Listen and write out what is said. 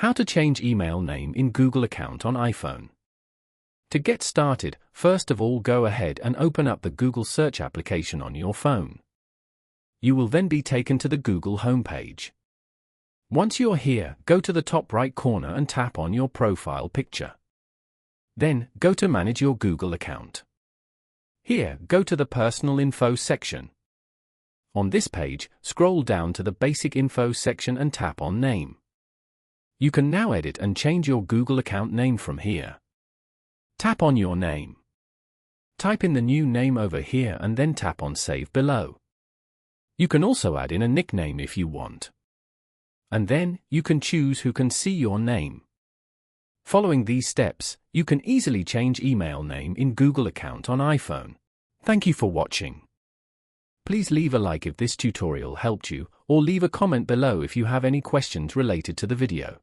How to change email name in Google account on iPhone. To get started, first of all go ahead and open up the Google search application on your phone. You will then be taken to the Google homepage. Once you're here, go to the top right corner and tap on your profile picture. Then, go to Manage your Google account. Here, go to the Personal Info section. On this page, scroll down to the Basic Info section and tap on Name. You can now edit and change your Google account name from here. Tap on your name. Type in the new name over here and then tap on Save below. You can also add in a nickname if you want. And then, you can choose who can see your name. Following these steps, you can easily change email name in Google account on iPhone. Thank you for watching. Please leave a like if this tutorial helped you, or leave a comment below if you have any questions related to the video.